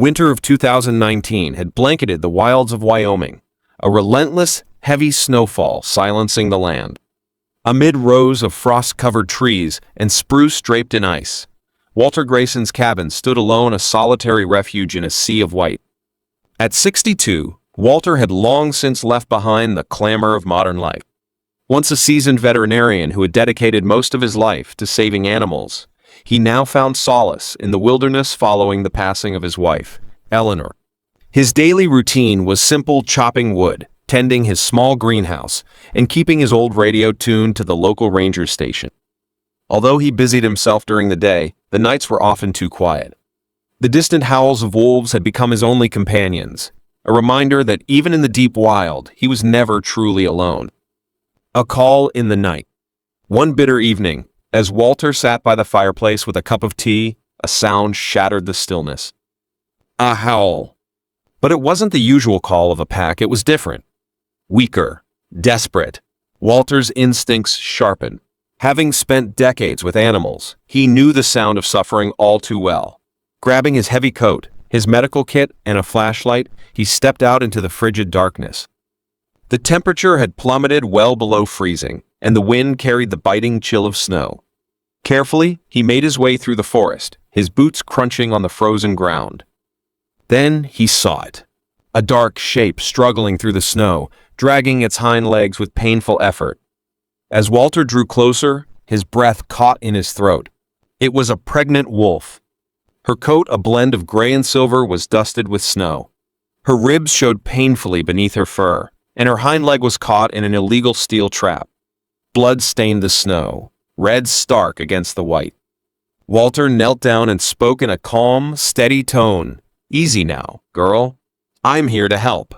Winter of 2019 had blanketed the wilds of Wyoming, a relentless, heavy snowfall silencing the land. Amid rows of frost-covered trees and spruce draped in ice, Walter Grayson's cabin stood alone, a solitary refuge in a sea of white. At 62, Walter had long since left behind the clamor of modern life. Once a seasoned veterinarian who had dedicated most of his life to saving animals, he now found solace in the wilderness following the passing of his wife, Eleanor. His daily routine was simple: chopping wood, tending his small greenhouse, and keeping his old radio tuned to the local ranger station. Although he busied himself during the day, the nights were often too quiet. The distant howls of wolves had become his only companions, a reminder that even in the deep wild, he was never truly alone. A call in the night. One bitter evening, as Walter sat by the fireplace with a cup of tea, a sound shattered the stillness. A howl. But it wasn't the usual call of a pack, it was different. Weaker, desperate. Walter's instincts sharpened. Having spent decades with animals, he knew the sound of suffering all too well. Grabbing his heavy coat, his medical kit, and a flashlight, he stepped out into the frigid darkness. The temperature had plummeted well below freezing, and the wind carried the biting chill of snow. Carefully, he made his way through the forest, his boots crunching on the frozen ground. Then he saw it. A dark shape struggling through the snow, dragging its hind legs with painful effort. As Walter drew closer, his breath caught in his throat. It was a pregnant wolf. Her coat, a blend of gray and silver, was dusted with snow. Her ribs showed painfully beneath her fur, and her hind leg was caught in an illegal steel trap. Blood stained the snow, red stark against the white. Walter knelt down and spoke in a calm, steady tone. "Easy now, girl. I'm here to help."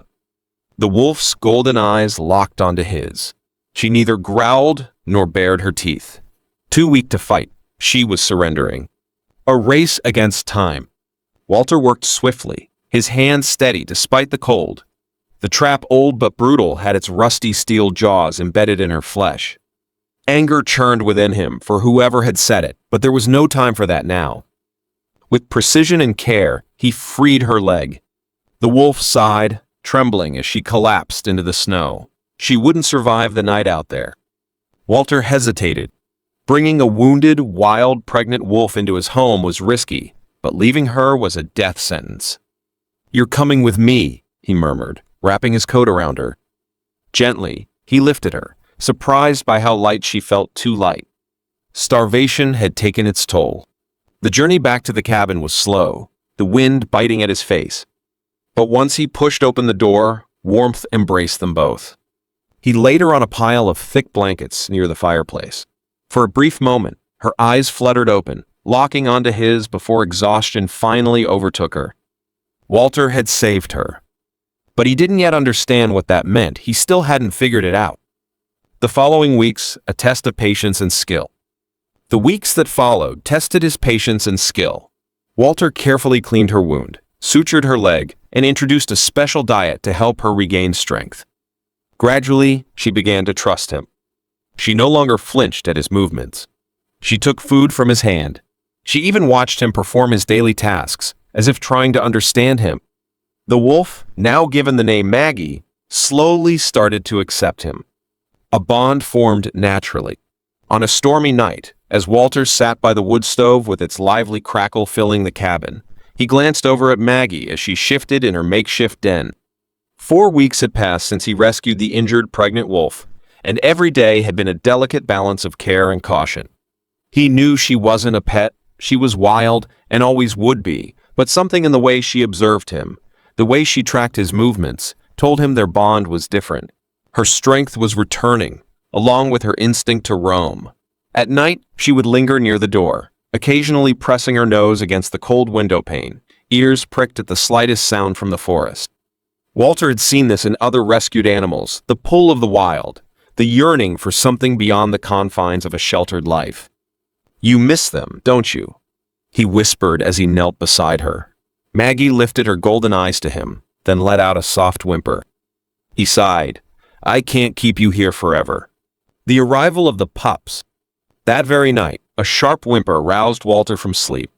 The wolf's golden eyes locked onto his. She neither growled nor bared her teeth. Too weak to fight, she was surrendering. A race against time. Walter worked swiftly, his hands steady despite the cold. The trap, old but brutal, had its rusty steel jaws embedded in her flesh. Anger churned within him for whoever had set it, but there was no time for that now. With precision and care, he freed her leg. The wolf sighed, trembling as she collapsed into the snow. She wouldn't survive the night out there. Walter hesitated. Bringing a wounded, wild, pregnant wolf into his home was risky, but leaving her was a death sentence. "You're coming with me," he murmured, wrapping his coat around her. Gently, he lifted her, surprised by how light she felt, too light. Starvation had taken its toll. The journey back to the cabin was slow, the wind biting at his face. But once he pushed open the door, warmth embraced them both. He laid her on a pile of thick blankets near the fireplace. For a brief moment, her eyes fluttered open, locking onto his before exhaustion finally overtook her. Walter had saved her. But he didn't yet understand what that meant. He still hadn't figured it out. The following weeks, a test of patience and skill. The weeks that followed tested his patience and skill. Walter carefully cleaned her wound, sutured her leg, and introduced a special diet to help her regain strength. Gradually, she began to trust him. She no longer flinched at his movements. She took food from his hand. She even watched him perform his daily tasks, as if trying to understand him. The wolf, now given the name Maggie, slowly started to accept him. A bond formed naturally. On a stormy night, as Walter sat by the wood stove with its lively crackle filling the cabin, he glanced over at Maggie as she shifted in her makeshift den. 4 weeks had passed since he rescued the injured pregnant wolf, and every day had been a delicate balance of care and caution. He knew she wasn't a pet, she was wild, and always would be, but something in the way she observed him, the way she tracked his movements, told him their bond was different. Her strength was returning, along with her instinct to roam. At night, she would linger near the door, occasionally pressing her nose against the cold window pane, ears pricked at the slightest sound from the forest. Walter had seen this in other rescued animals, the pull of the wild, the yearning for something beyond the confines of a sheltered life. "You miss them, don't you?" he whispered as he knelt beside her. Maggie lifted her golden eyes to him, then let out a soft whimper. He sighed. "I can't keep you here forever." The arrival of the pups. That very night, a sharp whimper roused Walter from sleep.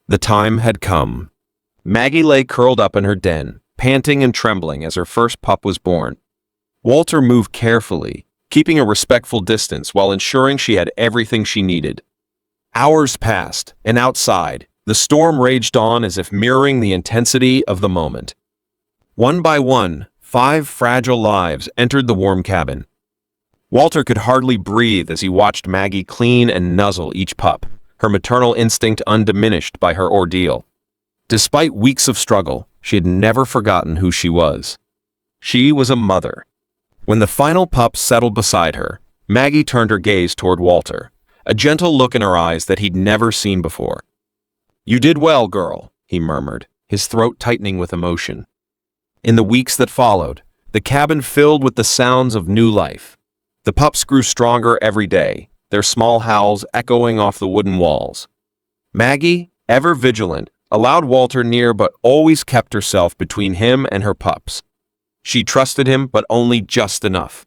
The time had come. Maggie lay curled up in her den, panting and trembling as her first pup was born. Walter moved carefully, keeping a respectful distance while ensuring she had everything she needed. Hours passed, and outside, the storm raged on as if mirroring the intensity of the moment. One by one, 5 fragile lives entered the warm cabin. Walter could hardly breathe as he watched Maggie clean and nuzzle each pup, her maternal instinct undiminished by her ordeal. Despite weeks of struggle, she had never forgotten who she was. She was a mother. When the final pup settled beside her, Maggie turned her gaze toward Walter, a gentle look in her eyes that he'd never seen before. "You did well, girl," he murmured, his throat tightening with emotion. In the weeks that followed, the cabin filled with the sounds of new life. The pups grew stronger every day, their small howls echoing off the wooden walls. Maggie, ever vigilant, allowed Walter near but always kept herself between him and her pups. She trusted him, but only just enough.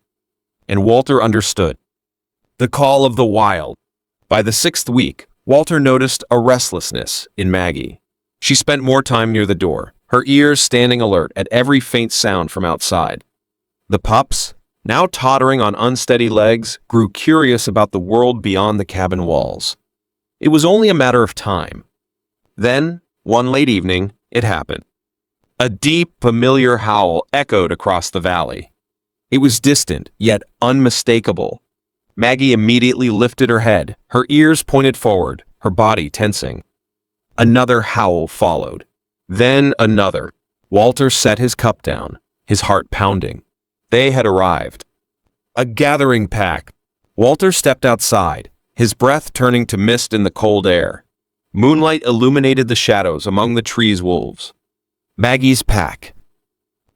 And Walter understood. The call of the wild. By the 6th week, Walter noticed a restlessness in Maggie. She spent more time near the door, her ears standing alert at every faint sound from outside. The pups, now tottering on unsteady legs, grew curious about the world beyond the cabin walls. It was only a matter of time. Then, one late evening, it happened. A deep, familiar howl echoed across the valley. It was distant, yet unmistakable. Maggie immediately lifted her head, her ears pointed forward, her body tensing. Another howl followed. Then another. Walter set his cup down, his heart pounding. They had arrived. A gathering pack. Walter stepped outside, his breath turning to mist in the cold air. Moonlight illuminated the shadows among the trees' wolves. Maggie's pack.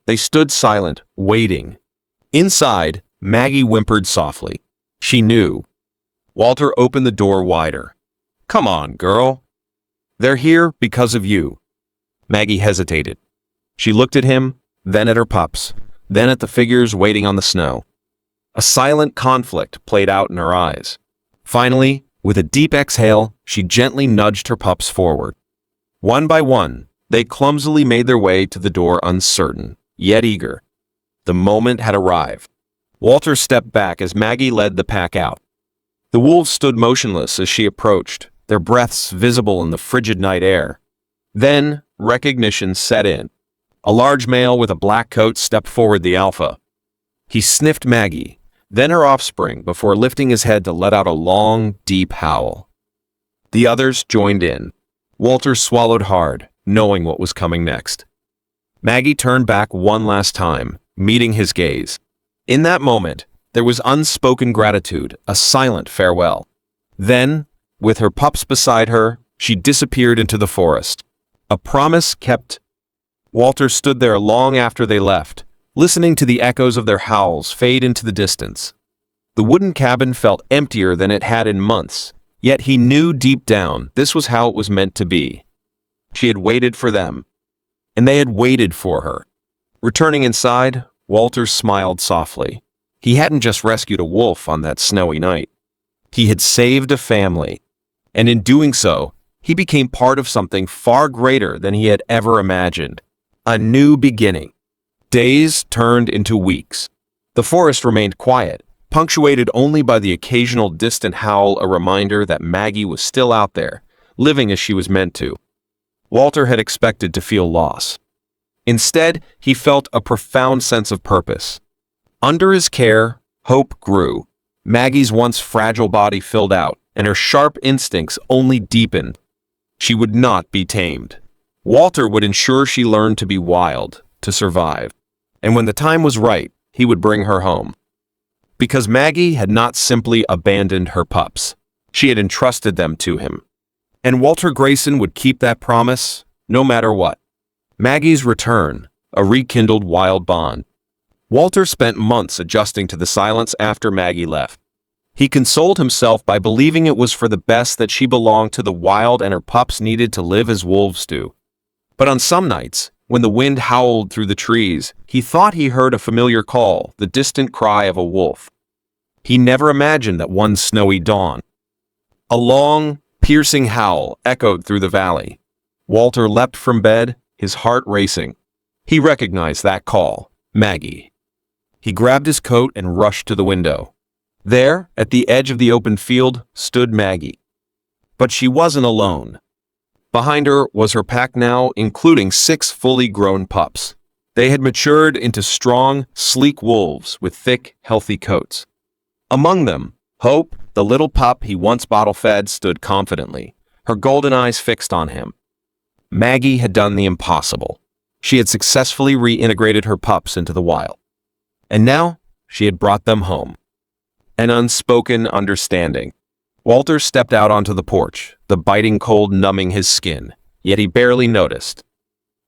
They stood silent, waiting. Inside, Maggie whimpered softly. She knew. Walter opened the door wider. "Come on, girl. They're here because of you." Maggie hesitated. She looked at him, then at her pups, then at the figures waiting on the snow. A silent conflict played out in her eyes. Finally, with a deep exhale, she gently nudged her pups forward. One by one, they clumsily made their way to the door, uncertain, yet eager. The moment had arrived. Walter stepped back as Maggie led the pack out. The wolves stood motionless as she approached, their breaths visible in the frigid night air. Then, recognition set in. A large male with a black coat stepped forward, the alpha. He sniffed Maggie, then her offspring, before lifting his head to let out a long, deep howl. The others joined in. Walter swallowed hard, knowing what was coming next. Maggie turned back one last time, meeting his gaze. In that moment, there was unspoken gratitude, a silent farewell. Then, with her pups beside her, she disappeared into the forest. A promise kept. Walter stood there long after they left, listening to the echoes of their howls fade into the distance. The wooden cabin felt emptier than it had in months, yet he knew deep down this was how it was meant to be. She had waited for them, and they had waited for her. Returning inside, Walter smiled softly. He hadn't just rescued a wolf on that snowy night. He had saved a family, and in doing so, he became part of something far greater than he had ever imagined. A new beginning. Days turned into weeks. The forest remained quiet, punctuated only by the occasional distant howl, a reminder that Maggie was still out there, living as she was meant to. Walter had expected to feel loss. Instead, he felt a profound sense of purpose. Under his care, hope grew. Maggie's once fragile body filled out, and her sharp instincts only deepened. She would not be tamed. Walter would ensure she learned to be wild, to survive. And when the time was right, he would bring her home. Because Maggie had not simply abandoned her pups. She had entrusted them to him. And Walter Grayson would keep that promise, no matter what. Maggie's return, a rekindled wild bond. Walter spent months adjusting to the silence after Maggie left. He consoled himself by believing it was for the best that she belonged to the wild and her pups needed to live as wolves do. But on some nights, when the wind howled through the trees, he thought he heard a familiar call, the distant cry of a wolf. He never imagined that one snowy dawn. A long, piercing howl echoed through the valley. Walter leapt from bed, his heart racing. He recognized that call, Maggie. He grabbed his coat and rushed to the window. There, at the edge of the open field, stood Maggie. But she wasn't alone. Behind her was her pack now, including 6 fully grown pups. They had matured into strong, sleek wolves with thick, healthy coats. Among them, Hope, the little pup he once bottle-fed, stood confidently, her golden eyes fixed on him. Maggie had done the impossible. She had successfully reintegrated her pups into the wild. And now, she had brought them home. An unspoken understanding. Walter stepped out onto the porch, the biting cold numbing his skin, yet he barely noticed.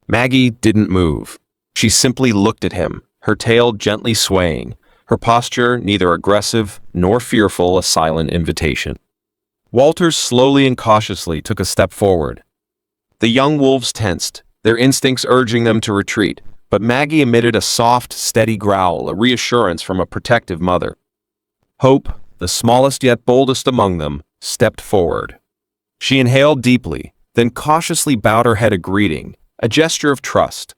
Maggie didn't move. She simply looked at him, her tail gently swaying, her posture neither aggressive nor fearful, a silent invitation. Walter slowly and cautiously took a step forward. The young wolves tensed, their instincts urging them to retreat, but Maggie emitted a soft, steady growl, a reassurance from a protective mother. Hope, the smallest yet boldest among them, stepped forward. She inhaled deeply, then cautiously bowed her head a greeting, a gesture of trust.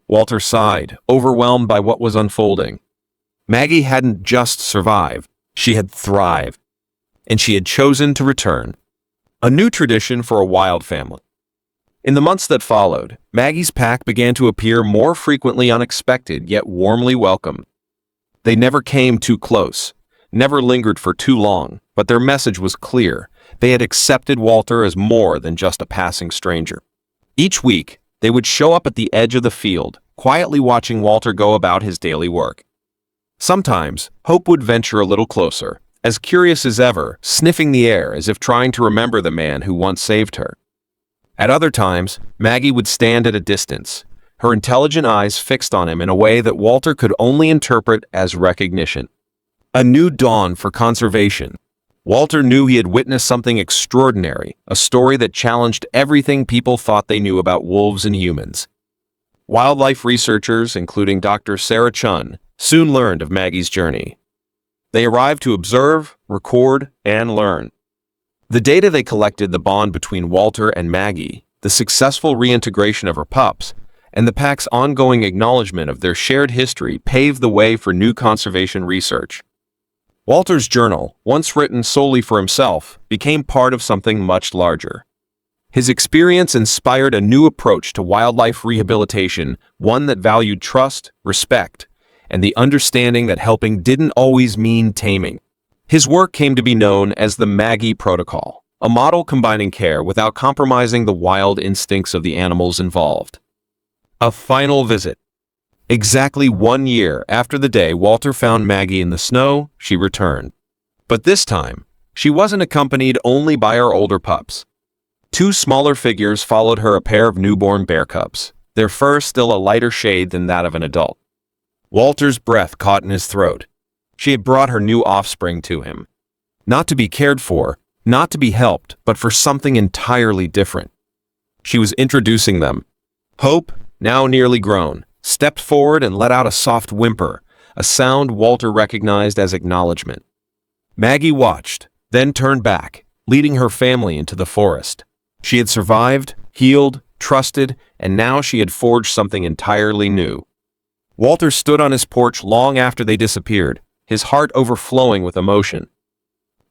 Walter sighed, overwhelmed by what was unfolding. Maggie hadn't just survived, she had thrived. And she had chosen to return. A new tradition for a wild family. In the months that followed, Maggie's pack began to appear more frequently, unexpected yet warmly welcomed. They never came too close, never lingered for too long, but their message was clear. They had accepted Walter as more than just a passing stranger. Each week, they would show up at the edge of the field, quietly watching Walter go about his daily work. Sometimes, Hope would venture a little closer, as curious as ever, sniffing the air as if trying to remember the man who once saved her. At other times, Maggie would stand at a distance, her intelligent eyes fixed on him in a way that Walter could only interpret as recognition. A new dawn for conservation. Walter knew he had witnessed something extraordinary, a story that challenged everything people thought they knew about wolves and humans. Wildlife researchers, including Dr. Sarah Chun, soon learned of Maggie's journey. They arrived to observe, record, and learn. The data they collected, the bond between Walter and Maggie, the successful reintegration of her pups, and the pack's ongoing acknowledgement of their shared history paved the way for new conservation research. Walter's journal, once written solely for himself, became part of something much larger. His experience inspired a new approach to wildlife rehabilitation, one that valued trust, respect, and the understanding that helping didn't always mean taming. His work came to be known as the Maggie Protocol, a model combining care without compromising the wild instincts of the animals involved. A final visit. Exactly 1 year after the day Walter found Maggie in the snow, she returned. But this time, she wasn't accompanied only by her older pups. 2 smaller figures followed her, a pair of newborn bear cubs, their fur still a lighter shade than that of an adult. Walter's breath caught in his throat. She had brought her new offspring to him. Not to be cared for, not to be helped, but for something entirely different. She was introducing them. Hope, now nearly grown, stepped forward and let out a soft whimper, a sound Walter recognized as acknowledgement. Maggie watched, then turned back, leading her family into the forest. She had survived, healed, trusted, and now she had forged something entirely new. Walter stood on his porch long after they disappeared, his heart overflowing with emotion.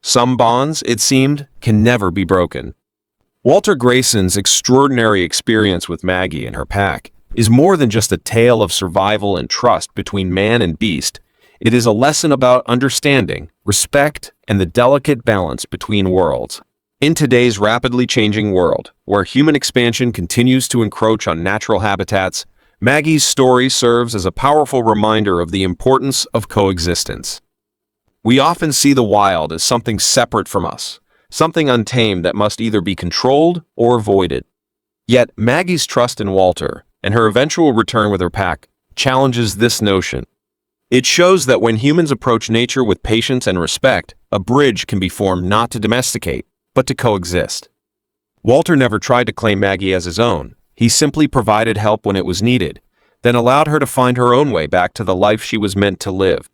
Some bonds, it seemed, can never be broken. Walter Grayson's extraordinary experience with Maggie and her pack is more than just a tale of survival and trust between man and beast. It is a lesson about understanding, respect, and the delicate balance between worlds. In today's rapidly changing world, where human expansion continues to encroach on natural habitats, Maggie's story serves as a powerful reminder of the importance of coexistence. We often see the wild as something separate from us, something untamed that must either be controlled or avoided. Yet Maggie's trust in Walter, and her eventual return with her pack, challenges this notion. It shows that when humans approach nature with patience and respect, a bridge can be formed not to domesticate, but to coexist. Walter never tried to claim Maggie as his own. He simply provided help when it was needed, then allowed her to find her own way back to the life she was meant to live.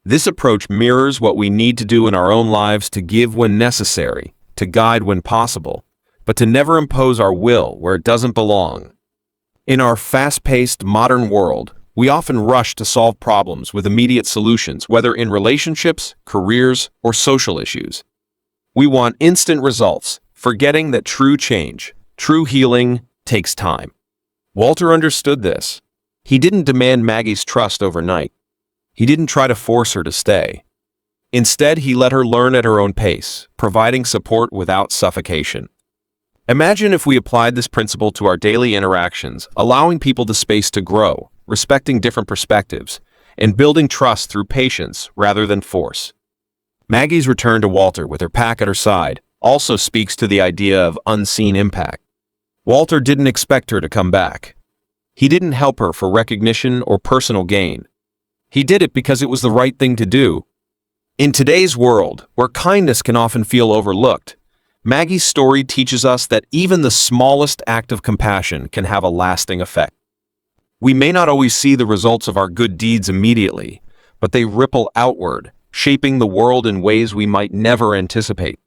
This approach mirrors what we need to do in our own lives: to give when necessary, to guide when possible, but to never impose our will where it doesn't belong. In our fast-paced modern world, we often rush to solve problems with immediate solutions, whether in relationships, careers, or social issues. We want instant results, forgetting that true change, true healing, takes time. Walter understood this. He didn't demand Maggie's trust overnight. He didn't try to force her to stay. Instead, he let her learn at her own pace, providing support without suffocation. Imagine if we applied this principle to our daily interactions, allowing people the space to grow, respecting different perspectives, and building trust through patience rather than force. Maggie's return to Walter with her pack at her side also speaks to the idea of unseen impact. Walter didn't expect her to come back. He didn't help her for recognition or personal gain. He did it because it was the right thing to do. In today's world, where kindness can often feel overlooked, Maggie's story teaches us that even the smallest act of compassion can have a lasting effect. We may not always see the results of our good deeds immediately, but they ripple outward, shaping the world in ways we might never anticipate.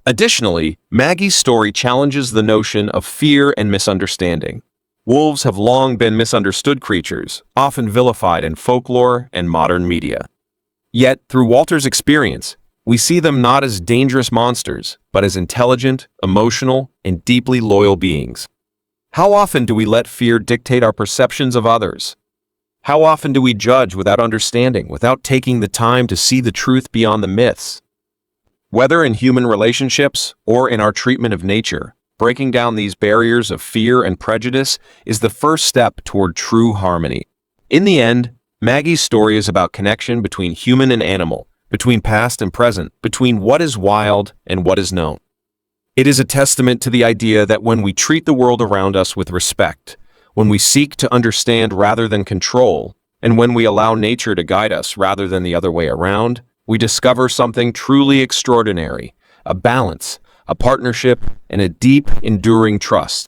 Additionally, Maggie's story challenges the notion of fear and misunderstanding. Wolves have long been misunderstood creatures, often vilified in folklore and modern media. Yet, through Walter's experience, we see them not as dangerous monsters, but as intelligent, emotional, and deeply loyal beings. How often do we let fear dictate our perceptions of others? How often do we judge without understanding, without taking the time to see the truth beyond the myths? Whether in human relationships or in our treatment of nature, breaking down these barriers of fear and prejudice is the first step toward true harmony. In the end, Maggie's story is about connection between human and animal, between past and present, between what is wild and what is known. It is a testament to the idea that when we treat the world around us with respect, when we seek to understand rather than control, and when we allow nature to guide us rather than the other way around, we discover something truly extraordinary, a balance, a partnership, and a deep, enduring trust.